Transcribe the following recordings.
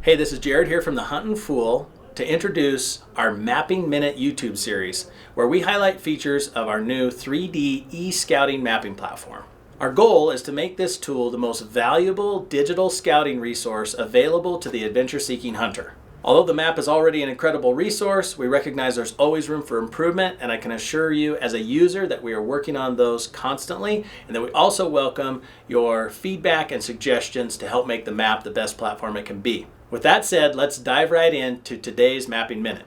Hey, this is Jared here from the Huntin Fool to introduce our Mapping Minute YouTube series, where we highlight features of our new 3D e-scouting mapping platform. Our goal is to make this tool the most valuable digital scouting resource available to the adventure-seeking hunter. Although the map is already an incredible resource, we recognize there's always room for improvement, and I can assure you as a user that we are working on those constantly, and that we also welcome your feedback and suggestions to help make the map the best platform it can be. With that said, let's dive right into today's Mapping Minute.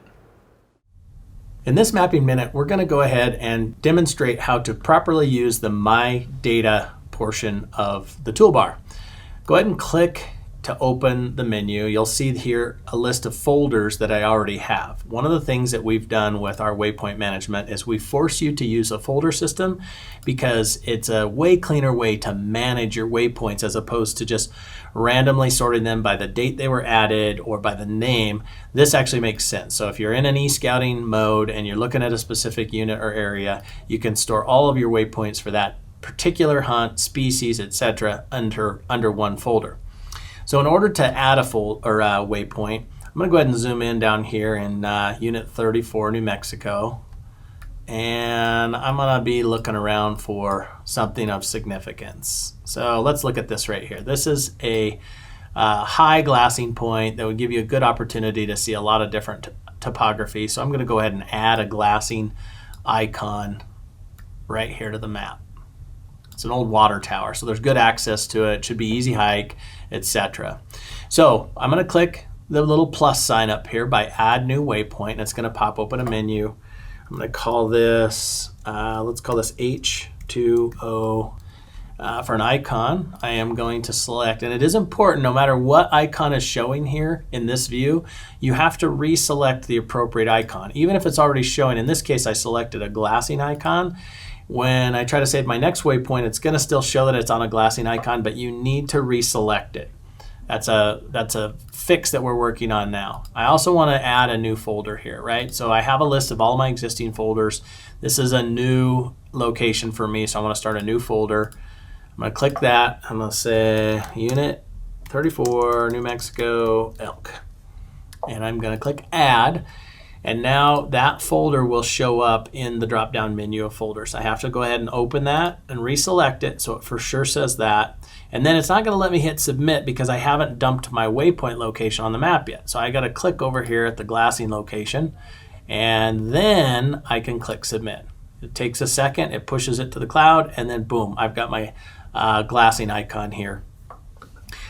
In this Mapping Minute, we're going to go ahead and demonstrate how to properly use the My Data portion of the toolbar. Go ahead and click to open the menu. You'll see here a list of folders that I already have. One of the things that we've done with our waypoint management is we force you to use a folder system because it's a way cleaner way to manage your waypoints as opposed to just randomly sorting them by the date they were added or by the name. This actually makes sense. So if you're in an e-scouting mode and you're looking at a specific unit or area, you can store all of your waypoints for that particular hunt, species, etc. under one folder. So in order to add a waypoint, I'm going to go ahead and zoom in down here in Unit 34, New Mexico. And I'm going to be looking around for something of significance. So let's look at this right here. This is a high glassing point that would give you a good opportunity to see a lot of different topography. So I'm going to go ahead and add a glassing icon right here to the map. It's an old water tower, so there's good access to it. Should be easy hike, etc. So I'm going to click the little plus sign up here by Add New Waypoint, and it's going to pop open a menu. I'm going to call this, let's call this H2O. For an icon, I am going to select, and it is important, no matter what icon is showing here in this view, you have to reselect the appropriate icon. Even if it's already showing, in this case I selected a glassing icon. When I try to save my next waypoint, it's going to still show that it's on a glassing icon, but you need to reselect it. That's a fix that we're working on now. I also want to add a new folder here, right? So I have a list of all my existing folders. This is a new location for me, so I want to start a new folder. I'm going to click that. I'm going to say Unit 34, New Mexico, elk. And I'm going to click Add. And now that folder will show up in the drop-down menu of folders. I have to go ahead and open that and reselect it so it for sure says that. And then it's not going to let me hit submit because I haven't dumped my waypoint location on the map yet. So I got to click over here at the glassing location, and then I can click submit. It takes a second, it pushes it to the cloud, and then boom, I've got my glassing icon here.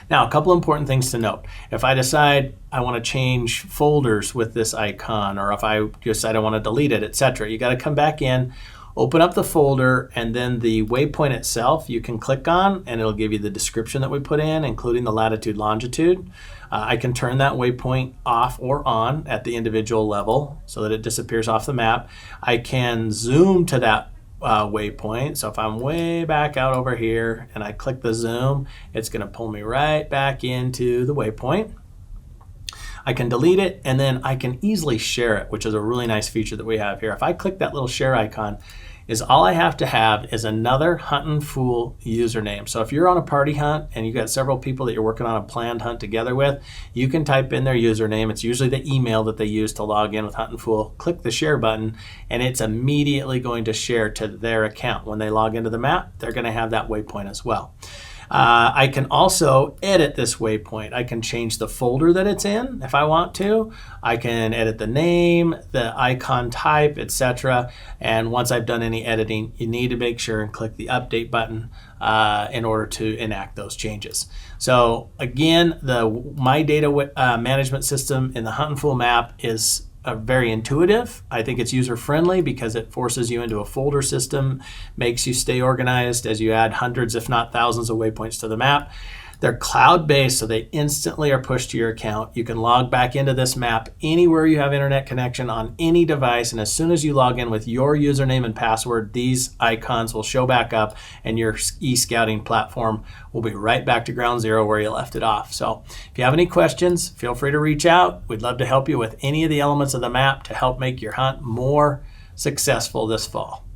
Now, a couple important things to note. If I decide I want to change folders with this icon, or if I decide I want to delete it, etc., you got to come back in, open up the folder, and then the waypoint itself you can click on, and it'll give you the description that we put in, including the latitude, longitude. I can turn that waypoint off or on at the individual level so that it disappears off the map. I can zoom to that waypoint. So if I'm way back out over here and I click the zoom, it's going to pull me right back into the waypoint. I can delete it, and then I can easily share it, which is a really nice feature that we have here. If I click that little share icon, all I have to have is another Huntin Fool username. So if you're on a party hunt and you've got several people that you're working on a planned hunt together with, you can type in their username. It's usually the email that they use to log in with Huntin Fool. Click the share button, and it's immediately going to share to their account. When they log into the map, they're going to have that waypoint as well. I can also edit this waypoint. I can change the folder that it's in if I want to. I can edit the name, the icon type, etc. And once I've done any editing, you need to make sure and click the update button in order to enact those changes. So again, the My Data management system in the Huntin Fool map is very intuitive. I think it's user-friendly because it forces you into a folder system, makes you stay organized as you add hundreds, if not thousands, of waypoints to the map. They're cloud-based, so they instantly are pushed to your account. You can log back into this map anywhere you have internet connection on any device, and as soon as you log in with your username and password, these icons will show back up, and your e-scouting platform will be right back to ground zero where you left it off. So if you have any questions, feel free to reach out. We'd love to help you with any of the elements of the map to help make your hunt more successful this fall.